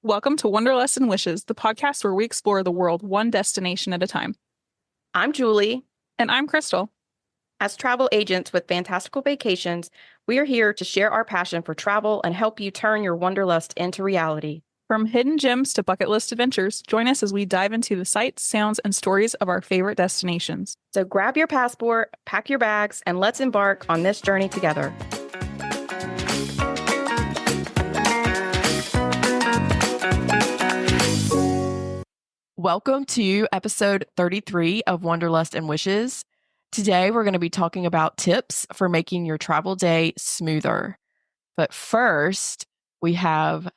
Welcome to Wanderlust and Wishes, the podcast where we explore the world one destination at a time. I'm Julie. And I'm Krystle. As travel agents with fantastical vacations, we are here to share our passion for travel and help you turn your wanderlust into reality. From hidden gems to bucket list adventures, join us as we dive into the sights, sounds, and stories of our favorite destinations. So grab your passport, pack your bags, and let's embark on this journey together. Welcome to episode 33 of Wanderlust and Wishes. Today, we're going to be talking about tips for making your travel day smoother. But first, we have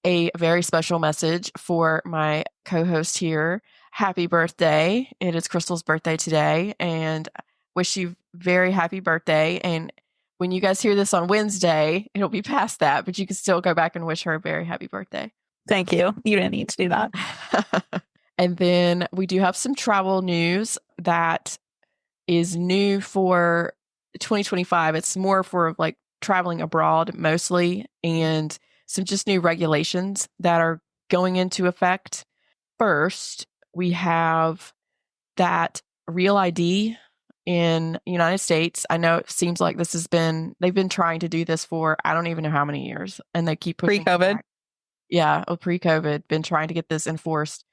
a very special message for my co-host here. Happy birthday. It is Krystle's birthday today, and wish you very happy birthday. And when you guys hear this on Wednesday, it'll be past that, but you can still go back and wish her a very happy birthday. Thank you. You didn't need to do that. And then we do have some travel news that is new for 2025. It's more for like traveling abroad mostly, and some just new regulations that are going into effect. First, we have that Real ID in the United States. I know it seems like they've been trying to do this for I don't even know how many years, and they keep pushing Pre-COVID. back. Yeah, pre-COVID, been trying to get this enforced.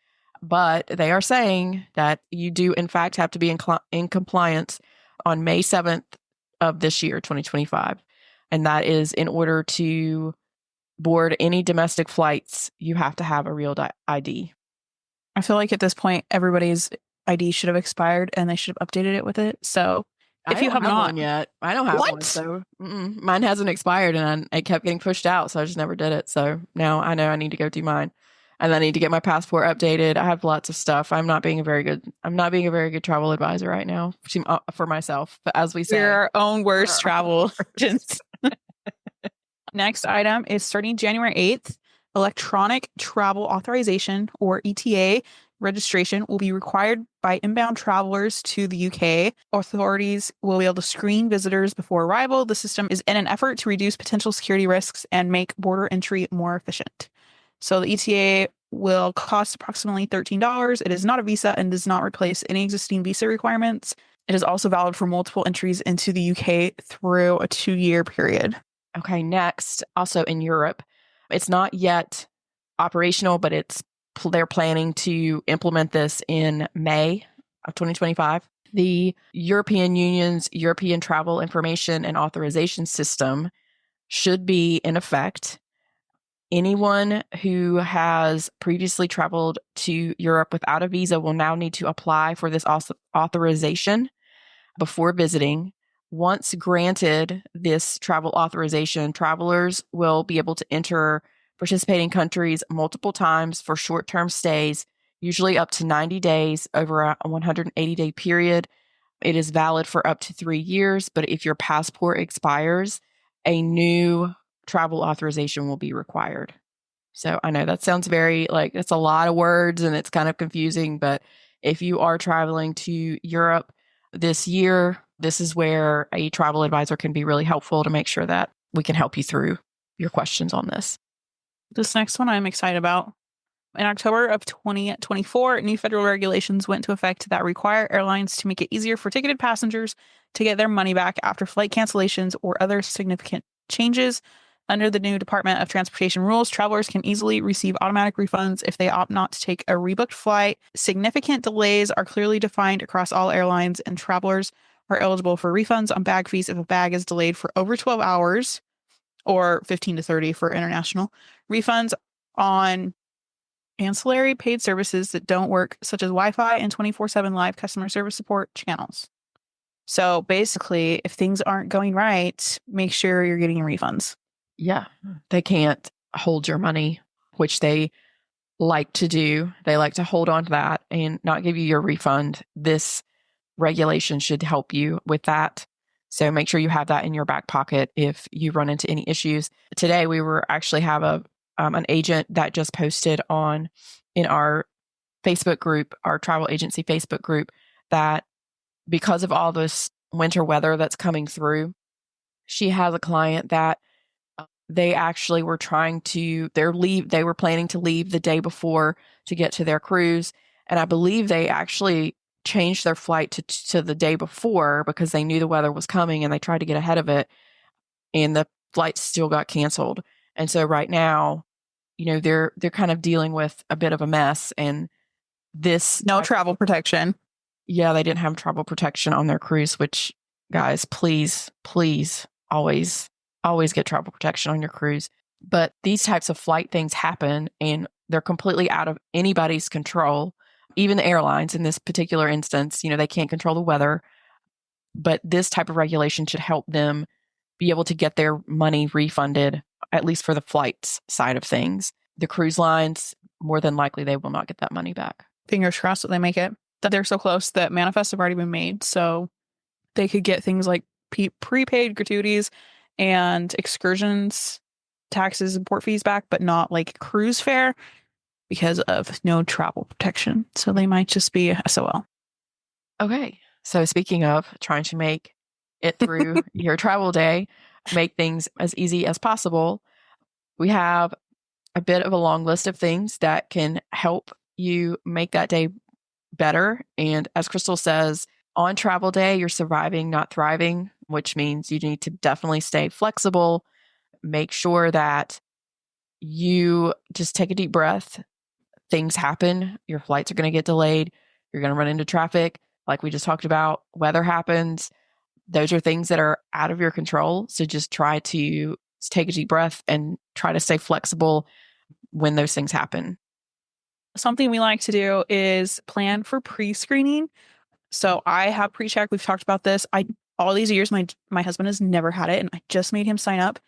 But they are saying that you do, in fact, have to be in compliance on May 7th of this year, 2025. And that is in order to board any domestic flights, you have to have a real ID. I feel like at this point, everybody's ID should have expired and they should have updated it with it. So if you have not one yet, I don't have one. So mine hasn't expired, and it kept getting pushed out. So I just never did it. So now I know I need to go do mine. And I need to get my passport updated. I have lots of stuff. I'm not being a very good travel advisor right now for myself. But as we say, we're our own worst travel agents. Next item is starting January 8th, electronic travel authorization, or ETA, registration will be required by inbound travelers to the UK. Authorities will be able to screen visitors before arrival. The system is in an effort to reduce potential security risks and make border entry more efficient. So the ETA will cost approximately $13. It is not a visa and does not replace any existing visa requirements. It is also valid for multiple entries into the UK through a 2-year period. Okay, next, also in Europe, it's not yet operational, but they're planning to implement this in May of 2025. The European Union's European Travel Information and Authorization System should be in effect. Anyone who has previously traveled to Europe without a visa will now need to apply for this authorization before visiting. Once granted this travel authorization, travelers will be able to enter participating countries multiple times for short-term stays, usually up to 90 days over a 180-day period. It is valid for up to 3 years, but if your passport expires, a new travel authorization will be required. So I know that sounds very it's a lot of words and it's kind of confusing, but if you are traveling to Europe this year, this is where a travel advisor can be really helpful to make sure that we can help you through your questions on this. This next one I'm excited about. In October of 2024, new federal regulations went into effect that require airlines to make it easier for ticketed passengers to get their money back after flight cancellations or other significant changes. Under the new Department of Transportation rules, travelers can easily receive automatic refunds if they opt not to take a rebooked flight. Significant delays are clearly defined across all airlines, and travelers are eligible for refunds on bag fees if a bag is delayed for over 12 hours or 15 to 30 for international. Refunds on ancillary paid services that don't work, such as Wi-Fi and 24/7 live customer service support channels. So basically, if things aren't going right, make sure you're getting your refunds. Yeah, they can't hold your money, which they like to do. They like to hold on to that and not give you your refund. This regulation should help you with that. So make sure you have that in your back pocket if you run into any issues. Today, we were actually have an agent that just posted in our Facebook group, our travel agency Facebook group, that because of all this winter weather that's coming through, she has a client that they actually were they were planning to leave the day before to get to their cruise. And I believe they actually changed their flight to the day before because they knew the weather was coming and they tried to get ahead of it. And the flight still got canceled. And so right now, they're kind of dealing with a bit of a mess. And no travel protection. Yeah, they didn't have travel protection on their cruise, which, guys, please always get travel protection on your cruise. But these types of flight things happen and they're completely out of anybody's control. Even the airlines in this particular instance, they can't control the weather. But this type of regulation should help them be able to get their money refunded, at least for the flights side of things. The cruise lines, more than likely, they will not get that money back. Fingers crossed that they make it. That they're so close that manifests have already been made. So they could get things like prepaid gratuities and excursions, taxes and port fees back, but not like cruise fare because of no travel protection. So they might just be SOL. Okay. So speaking of trying to make it through your travel day, make things as easy as possible, we have a bit of a long list of things that can help you make that day better. And as Krystle says, on travel day, you're surviving, not thriving, which means you need to definitely stay flexible. Make sure that you just take a deep breath. Things happen. Your flights are going to get delayed. You're going to run into traffic. Like we just talked about, weather happens. Those are things that are out of your control. So just try to take a deep breath and try to stay flexible when those things happen. Something we like to do is plan for pre-screening. So I have pre-check. We've talked about this. All these years, my husband has never had it, and I just made him sign up.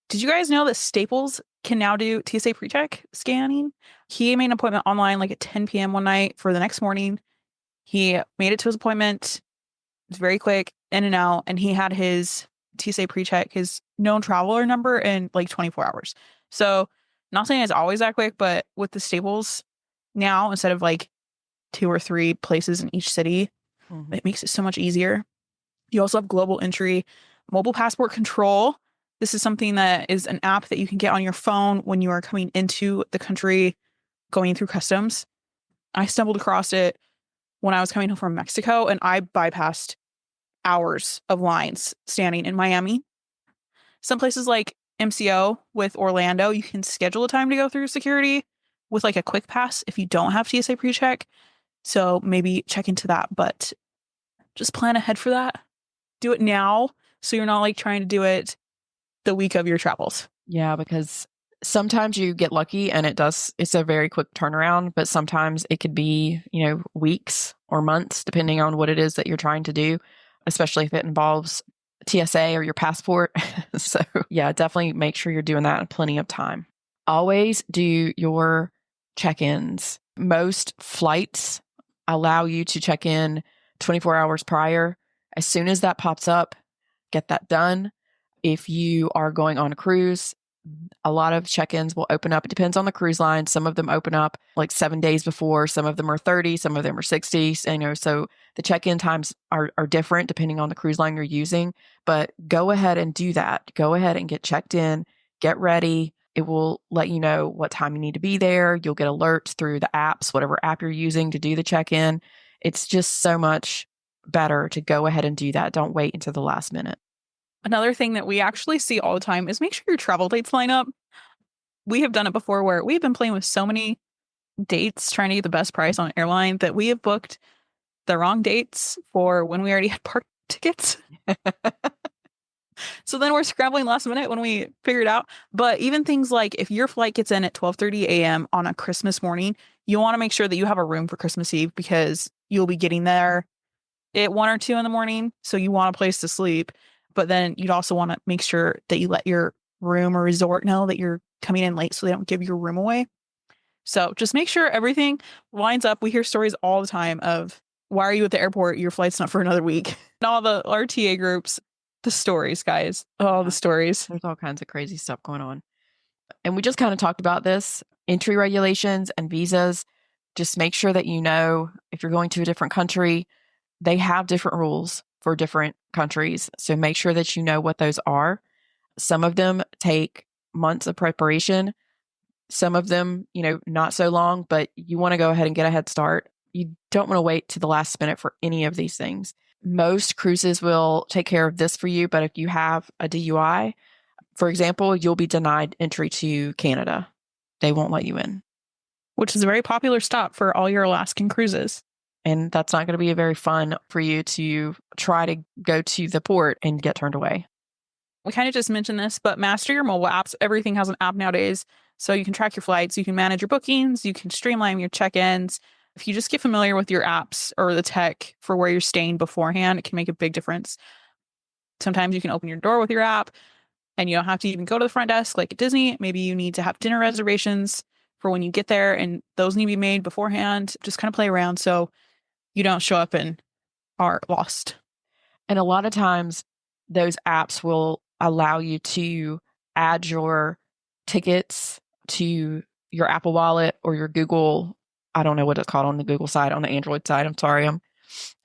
Did you guys know that Staples can now do TSA pre-check scanning? He made an appointment online like at 10 p.m. one night for the next morning. He made it to his appointment. It was very quick, in and out, and he had his TSA pre-check, his known traveler number in like 24 hours. So not saying it's always that quick, but with the Staples now, instead of like 2 or 3 places in each city, it makes it so much easier. You also have global entry, mobile passport control. This is something that is an app that you can get on your phone when you are coming into the country, going through customs. I stumbled across it when I was coming home from Mexico, and I bypassed hours of lines standing in Miami. Some places like MCO with Orlando, you can schedule a time to go through security with like a quick pass if you don't have TSA pre-check. So maybe check into that, but just plan ahead for that. Do it now so you're not like trying to do it the week of your travels. Yeah, because sometimes you get lucky and it's a very quick turnaround, but sometimes it could be, weeks or months, depending on what it is that you're trying to do, especially if it involves TSA or your passport. So yeah, definitely make sure you're doing that in plenty of time. Always do your check-ins. Most flights allow you to check in 24 hours prior. As soon as that pops up, get that done. If you are going on a cruise, a lot of check-ins will open up. It depends on the cruise line. Some of them open up like 7 days before. Some of them are 30. Some of them are 60. So the check-in times are different depending on the cruise line you're using. But go ahead and do that. Go ahead and get checked in. Get ready. It will let you know what time you need to be there. You'll get alerts through the apps, whatever app you're using to do the check-in. It's just so much better to go ahead and do that. Don't wait until the last minute. Another thing that we actually see all the time is make sure your travel dates line up. We have done it before where we've been playing with so many dates trying to get the best price on an airline that we have booked the wrong dates for when we already had park tickets. So then we're scrambling last minute when we figure it out. But even things like if your flight gets in at 12:30 a.m. on a Christmas morning, you want to make sure that you have a room for Christmas Eve because you'll be getting there at 1 or 2 in the morning. So you want a place to sleep. But then you'd also want to make sure that you let your room or resort know that you're coming in late so they don't give your room away. So just make sure everything lines up. We hear stories all the time of, why are you at the airport? Your flight's not for another week. And all the RTA groups, the stories, guys. Oh, the stories. There's all kinds of crazy stuff going on. And we just kind of talked about this. Entry regulations and visas. Just make sure that you know if you're going to a different country, they have different rules for different countries. So make sure that you know what those are. Some of them take months of preparation. Some of them, not so long, but you want to go ahead and get a head start. You don't want to wait to the last minute for any of these things. Most cruises will take care of this for you, but if you have a DUI, for example, you'll be denied entry to Canada. They won't let you in. Which is a very popular stop for all your Alaskan cruises. And that's not going to be very fun for you to try to go to the port and get turned away. We kind of just mentioned this, but master your mobile apps. Everything has an app nowadays. So you can track your flights, you can manage your bookings, you can streamline your check-ins. If you just get familiar with your apps or the tech for where you're staying beforehand, it can make a big difference. Sometimes you can open your door with your app and you don't have to even go to the front desk like at Disney. Maybe you need to have dinner reservations for when you get there, and those need to be made beforehand. Just kind of play around so you don't show up and are lost. And a lot of times those apps will allow you to add your tickets to your Apple Wallet or your Google. I don't know what it's called on the Google side, on the Android side. I'm sorry.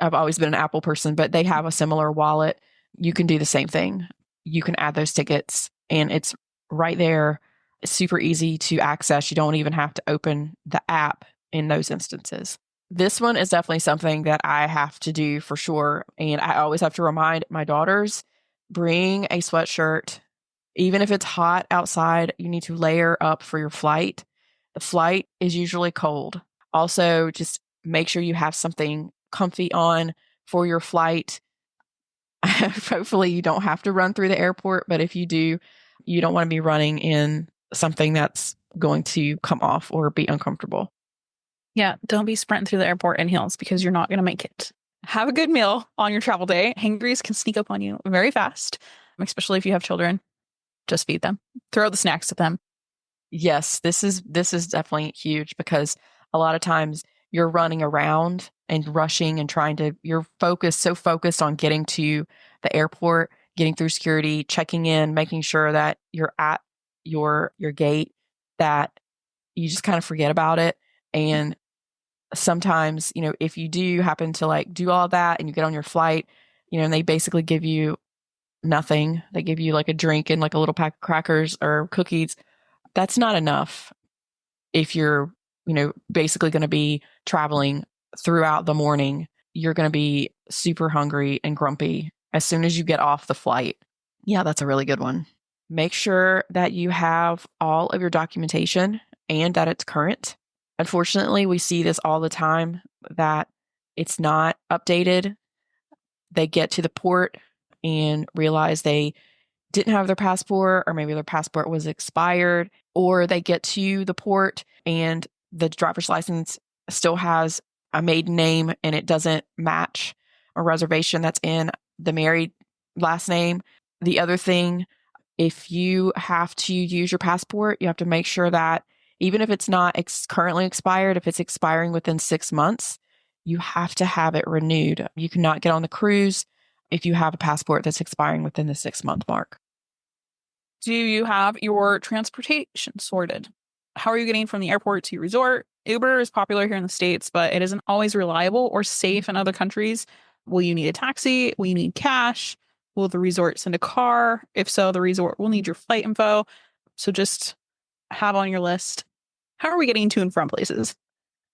I've always been an Apple person, but they have a similar wallet. You can do the same thing. You can add those tickets and it's right there. It's super easy to access. You don't even have to open the app in those instances. This one is definitely something that I have to do for sure. And I always have to remind my daughters, bring a sweatshirt. Even if it's hot outside, you need to layer up for your flight. The flight is usually cold. Also, just make sure you have something comfy on for your flight. Hopefully you don't have to run through the airport, but if you do, you don't want to be running in something that's going to come off or be uncomfortable. Yeah, don't be sprinting through the airport in heels because you're not going to make it. Have a good meal on your travel day. Hangries can sneak up on you very fast, especially if you have children. Just feed them. Throw the snacks at them. Yes, this is definitely huge because a lot of times you're running around and rushing and you're so focused on getting to the airport, getting through security, checking in, making sure that you're at your gate, that you just kind of forget about it. And sometimes, if you do happen to do all that and you get on your flight, and they basically give you nothing. They give you a drink and a little pack of crackers or cookies. That's not enough if you're, basically going to be traveling throughout the morning. You're going to be super hungry and grumpy as soon as you get off the flight. Yeah, that's a really good one. Make sure that you have all of your documentation and that it's current. Unfortunately, we see this all the time that it's not updated. They get to the port and realize they didn't have their passport, or maybe their passport was expired, or they get to the port and the driver's license still has a maiden name and it doesn't match a reservation that's in the married last name. The other thing, if you have to use your passport, you have to make sure that even if it's not currently expired, if it's expiring within 6 months, you have to have it renewed. You cannot get on the cruise if you have a passport that's expiring within the 6-month mark. Do you have your transportation sorted? How are you getting from the airport to your resort? Uber is popular here in the States, but it isn't always reliable or safe in other countries. Will you need a taxi? Will you need cash? Will the resort send a car? If so, the resort will need your flight info. So just have on your list. How are we getting to and from places?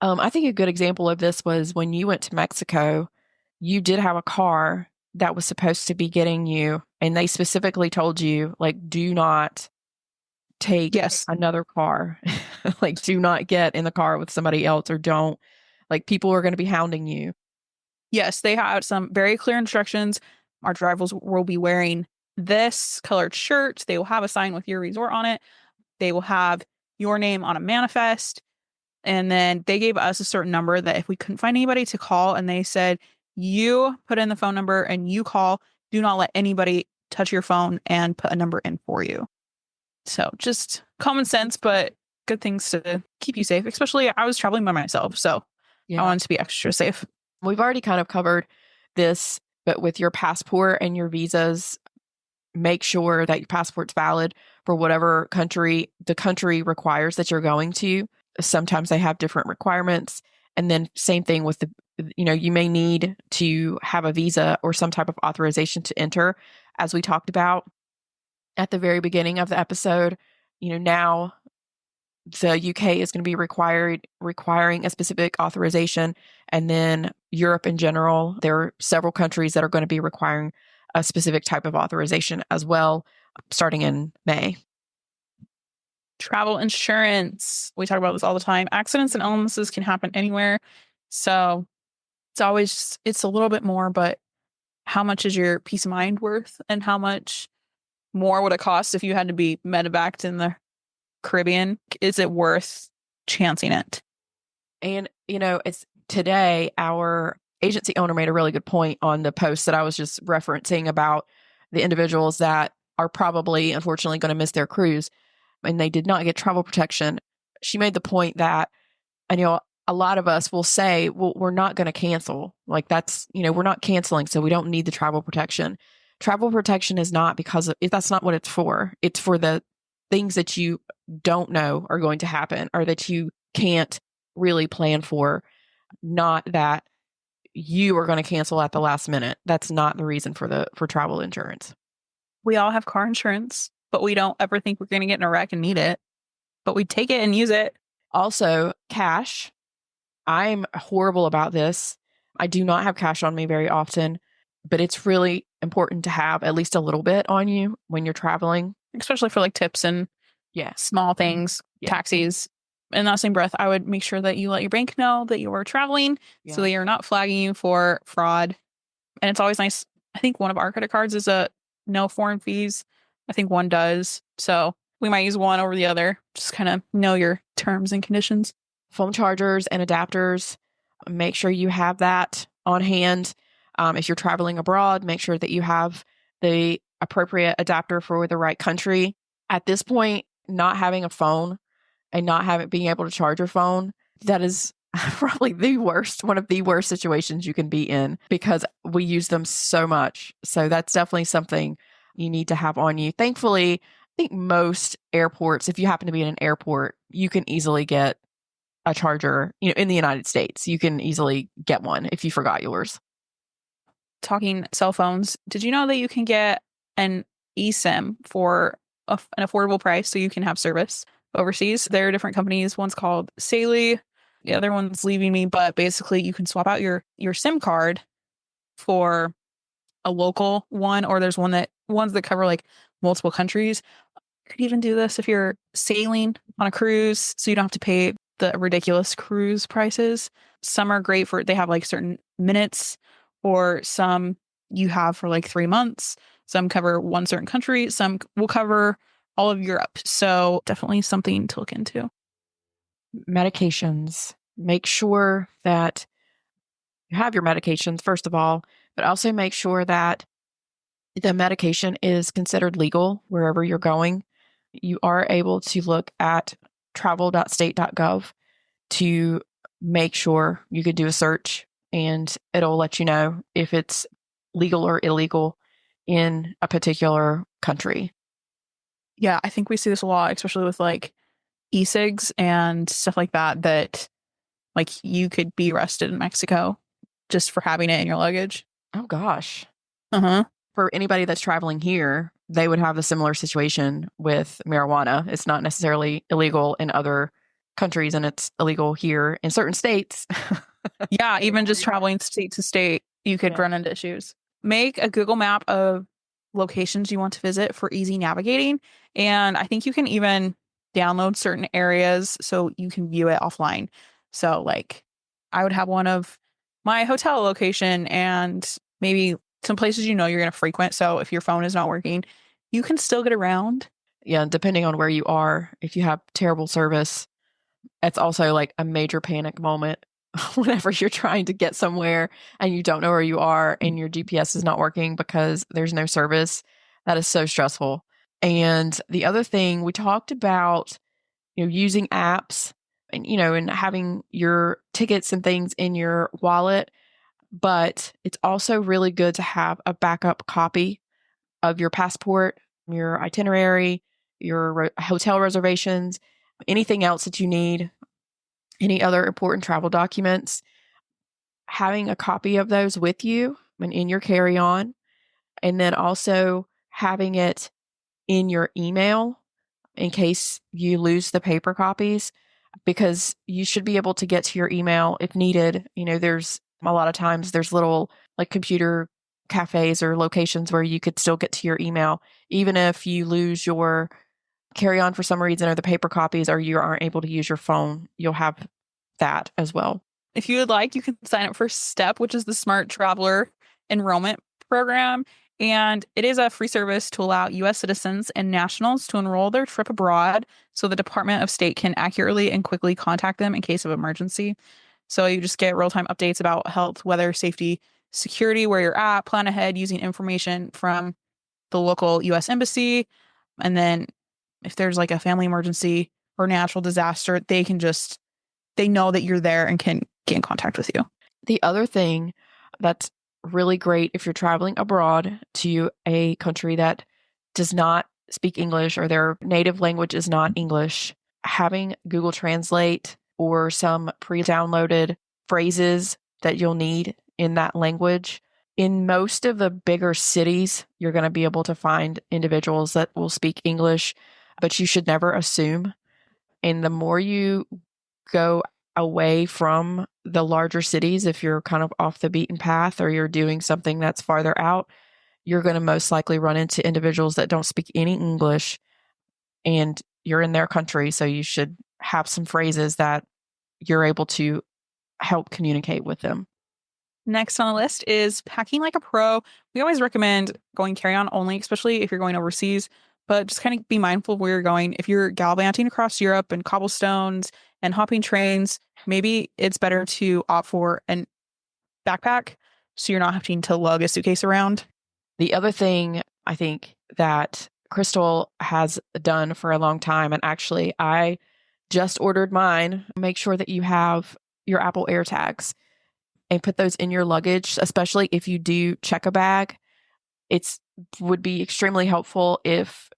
I think a good example of this was when you went to Mexico, you did have a car that was supposed to be getting you, and they specifically told you, do not take another car. Do not get in the car with somebody else, or don't. People are going to be hounding you. Yes, they had some very clear instructions. Our drivers will be wearing this colored shirt. They will have a sign with your resort on it. They will have your name on a manifest. And then they gave us a certain number that if we couldn't find anybody to call, and they said, you put in the phone number and you call, do not let anybody touch your phone and put a number in for you. So just common sense, but good things to keep you safe. Especially I was traveling by myself, so I wanted to be extra safe. We've already kind of covered this, but with your passport and your visas, make sure that your passport's valid for whatever country the country requires that you're going to. Sometimes they have different requirements. And then same thing with you may need to have a visa or some type of authorization to enter. As we talked about at the very beginning of the episode, Now the UK is going to be requiring a specific authorization. And then Europe in general, there are several countries that are going to be requiring a specific type of authorization as well, starting in May. Travel insurance. We talk about this all the time. Accidents and illnesses can happen anywhere. So it's a little bit more, but how much is your peace of mind worth? And how much more would it cost if you had to be medevaced in the Caribbean? Is it worth chancing it? And, it's today, our agency owner made a really good point on the post that I was just referencing about the individuals that are probably, unfortunately, going to miss their cruise and they did not get travel protection. She made the point that, a lot of us will say, well, we're not going to cancel. Like that's, we're not canceling, so we don't need the travel protection. Travel protection is not that's not what it's for. It's for the things that you don't know are going to happen or that you can't really plan for, not that you are going to cancel at the last minute. That's not the reason for travel insurance. We all have car insurance, but we don't ever think we're going to get in a wreck and need it. But we take it and use it. Also, cash. I'm horrible about this. I do not have cash on me very often, but it's really important to have at least a little bit on you when you're traveling. Especially for like tips and small things, taxis. In that same breath, I would make sure that you let your bank know that you are traveling so they are not flagging you for fraud. And it's always nice. I think one of our credit cards is a no foreign fees. I think one does. So we might use one over the other. Just kind of know your terms and conditions. Phone chargers and adapters. Make sure you have that on hand. If you're traveling abroad, make sure that you have the appropriate adapter for the right country. At this point, not having a phone and not being able to charge your phone, that is probably one of the worst situations you can be in because we use them so much. So that's definitely something you need to have on you. Thankfully, I think most airports, if you happen to be in an airport, you can easily get a charger. In the United States, you can easily get one if you forgot yours. Talking cell phones, did you know that you can get an eSIM for an affordable price so you can have service overseas? There are different companies. One's called Saley. The other one's leaving me, but basically you can swap out your SIM card for a local one, or there's ones that cover like multiple countries. You could even do this if you're sailing on a cruise, so you don't have to pay the ridiculous cruise prices. Some are great they have like certain minutes, or some you have for like 3 months. Some cover one certain country. Some will cover all of Europe. So definitely something to look into. Medications. Make sure that you have your medications, first of all, but also make sure that the medication is considered legal wherever you're going. You are able to look at travel.state.gov to make sure you could do a search and it'll let you know if it's legal or illegal in a particular country. Yeah, I think we see this a lot, especially with like e-cigs and stuff like that like you could be arrested in Mexico just for having it in your luggage. Oh gosh. Uh-huh. For anybody that's traveling here, they would have a similar situation with marijuana. It's not necessarily illegal in other countries and it's illegal here in certain states. Yeah, even just traveling state to state, you could run into issues. Make a Google map of locations you want to visit for easy navigating. And I think you can even download certain areas so you can view it offline. So like I would have one of my hotel location and maybe some places you're going to frequent. So if your phone is not working, you can still get around. Yeah, depending on where you are, if you have terrible service, it's also like a major panic moment whenever you're trying to get somewhere and you don't know where you are and your GPS is not working because there's no service. That is so stressful. And the other thing we talked about, using apps and, and having your tickets and things in your wallet, but it's also really good to have a backup copy of your passport, your itinerary, your hotel reservations, anything else that you need, any other important travel documents. Having a copy of those with you and in your carry-on, and then also having it in your email in case you lose the paper copies, because you should be able to get to your email if needed. There's a lot of times there's little like computer cafes or locations where you could still get to your email, even if you lose your carry-on for some reason or the paper copies, or you aren't able to use your phone, you'll have that as well. If you would like, you can sign up for STEP, which is the Smart Traveler Enrollment Program. And it is a free service to allow U.S. citizens and nationals to enroll their trip abroad so the Department of State can accurately and quickly contact them in case of emergency. So you just get real-time updates about health, weather, safety, security, where you're at, plan ahead using information from the local U.S. Embassy. And then if there's like a family emergency or natural disaster, they know that you're there and can get in contact with you. The other thing that's really great if you're traveling abroad to a country that does not speak English or their native language is not English, having Google Translate or some pre-downloaded phrases that you'll need in that language. In most of the bigger cities, you're going to be able to find individuals that will speak English, but you should never assume. And the more you go away from the larger cities, if you're kind of off the beaten path or you're doing something that's farther out, you're going to most likely run into individuals that don't speak any English, and you're in their country. So you should have some phrases that you're able to help communicate with them. Next on the list is packing like a pro. We always recommend going carry-on only, especially if you're going overseas, but just kind of be mindful of where you're going. If you're gallivanting across Europe and cobblestones and hopping trains, maybe it's better to opt for an backpack so you're not having to lug a suitcase around. The other thing I think that Krystle has done for a long time, and actually I just ordered mine, make sure that you have your Apple AirTags and put those in your luggage, especially if you do check a bag. It would be extremely helpful if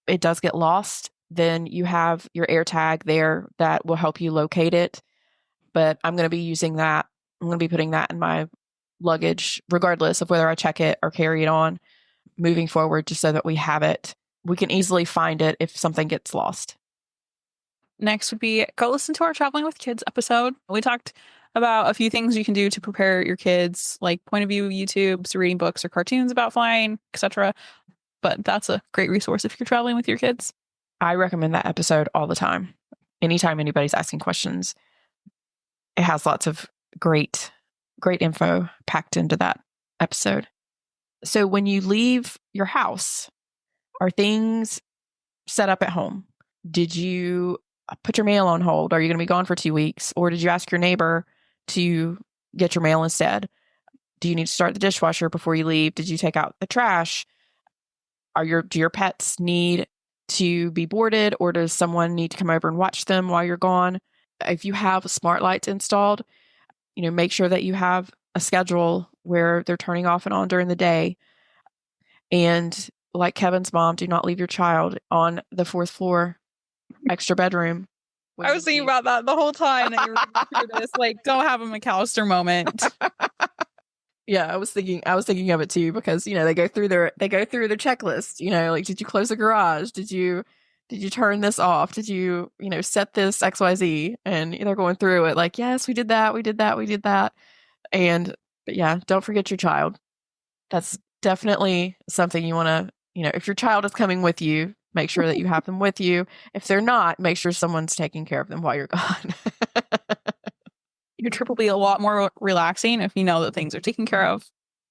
it does get lost, then you have your AirTag there that will help you locate it. But I'm going to be using that. I'm going to be putting that in my luggage, regardless of whether I check it or carry it on moving forward, just so that we have it. We can easily find it if something gets lost. Next would be go listen to our Traveling with Kids episode. We talked about a few things you can do to prepare your kids, like point of view YouTubes, reading books or cartoons about flying, etc. But that's a great resource if you're traveling with your kids. I recommend that episode all the time. Anytime anybody's asking questions, it has lots of great info packed into that episode. So when you leave your house, are things set up at home? Did you put your mail on hold? Are you going to be gone for 2 weeks? Or did you ask your neighbor to get your mail instead? Do you need to start the dishwasher before you leave? Did you take out the trash? Do your pets need to be boarded, or does someone need to come over and watch them while you're gone? If you have smart lights installed, make sure that you have a schedule where they're turning off and on during the day. And like Kevin's mom, do not leave your child on the 4th floor extra bedroom. I was thinking about that the whole time that you were going through this. Like, don't have a McAllister moment. Yeah, I was thinking of it too, because they go through their checklist. Like, did you close the garage? Did you turn this off? Did you set this XYZ? And they're going through it like, yes, we did that, we did that, we did that. But yeah, don't forget your child. That's definitely something you want to, if your child is coming with you, make sure that you have them with you. If they're not, make sure someone's taking care of them while you're gone. Your trip will be a lot more relaxing if you know that things are taken care of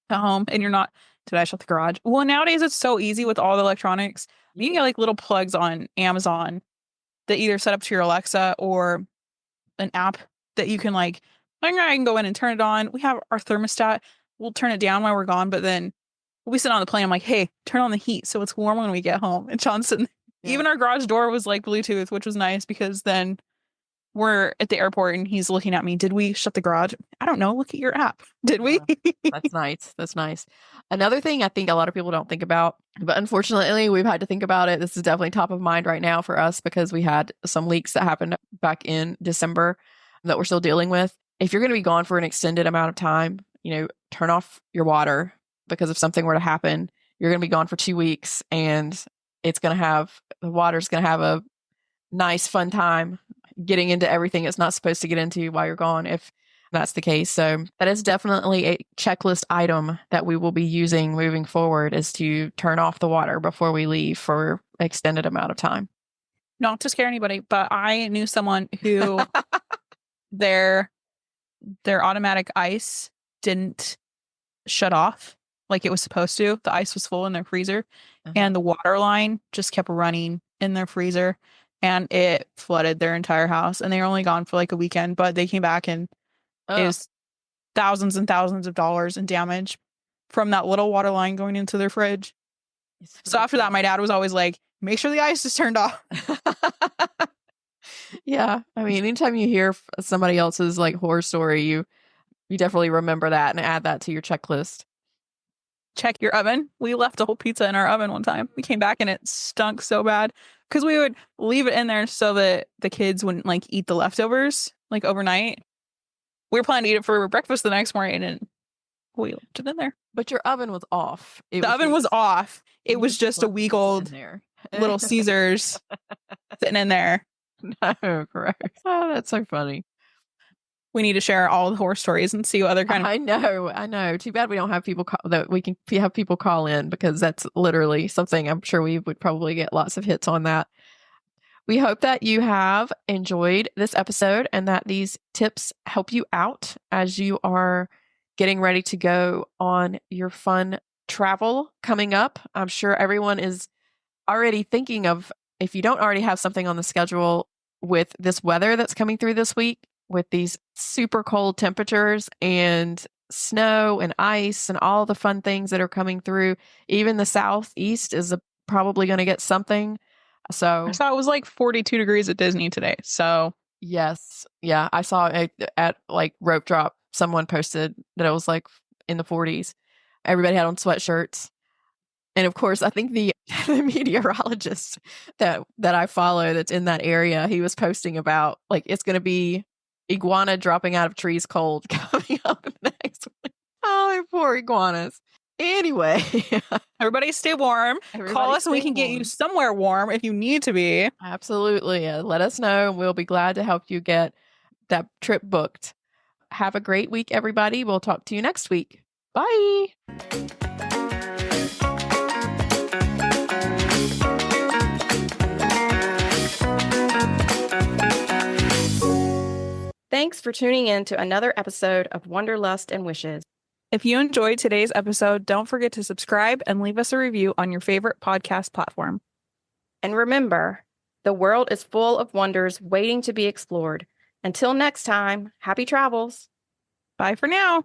at home and you're not, did I shut the garage? Well, nowadays it's so easy with all the electronics. You can get like little plugs on Amazon that either set up to your Alexa or an app that you can I can go in and turn it on. We have our thermostat. We'll turn it down while we're gone, but then we sit on the plane. I'm like, hey, turn on the heat so it's warm when we get home. And Johnson, even our garage door was like Bluetooth, which was nice because then we're at the airport and he's looking at me. Did we shut the garage? I don't know. Look at your app. Did we? That's nice. That's nice. Another thing I think a lot of people don't think about, but unfortunately we've had to think about it. This is definitely top of mind right now for us because we had some leaks that happened back in December that we're still dealing with. If you're going to be gone for an extended amount of time, turn off your water, because if something were to happen, you're going to be gone for 2 weeks and the water's going to have a nice, fun time getting into everything it's not supposed to get into while you're gone, if that's the case. So that is definitely a checklist item that we will be using moving forward, is to turn off the water before we leave for an extended amount of time. Not to scare anybody, but I knew someone who their automatic ice didn't shut off like it was supposed to. The ice was full in their freezer, and the water line just kept running in their freezer, and it flooded their entire house. And they were only gone for like a weekend, but they came back and it was thousands and thousands of dollars in damage from that little water line going into their fridge. So after that, my dad was always like, make sure the ice is turned off. Yeah. I mean, anytime you hear somebody else's like horror story, you definitely remember that and add that to your checklist. Check your oven. We left a whole pizza in our oven one time. We came back and it stunk so bad because we would leave it in there so that the kids wouldn't like eat the leftovers like overnight. We were planning to eat it for breakfast the next morning, and we left it in there. But your oven was off. The oven was off. It was just a week old Little Caesars sitting in there. No, correct. Oh, that's so funny. We need to share all the horror stories and see what other kind of. I know. Too bad we don't have people that we can have people call in, because that's literally something I'm sure we would probably get lots of hits on that. We hope that you have enjoyed this episode and that these tips help you out as you are getting ready to go on your fun travel coming up. I'm sure everyone is already thinking of, if you don't already have something on the schedule with this weather that's coming through this week, with these super cold temperatures and snow and ice and all the fun things that are coming through. Even the southeast is probably going to get something. So I saw it was like 42 degrees at Disney today. So yes. Yeah. I saw at like Rope Drop, someone posted that it was like in the 40s. Everybody had on sweatshirts. And of course, I think the meteorologist that I follow that's in that area, he was posting about like it's going to be iguana dropping out of trees cold coming up next week. Oh, poor iguanas. Anyway, everybody stay warm. Call us and we can get you somewhere warm if you need to be. Absolutely. Let us know. We'll be glad to help you get that trip booked. Have a great week, everybody. We'll talk to you next week. Bye. Thanks for tuning in to another episode of Wanderlust and Wishes. If you enjoyed today's episode, don't forget to subscribe and leave us a review on your favorite podcast platform. And remember, the world is full of wonders waiting to be explored. Until next time, happy travels. Bye for now.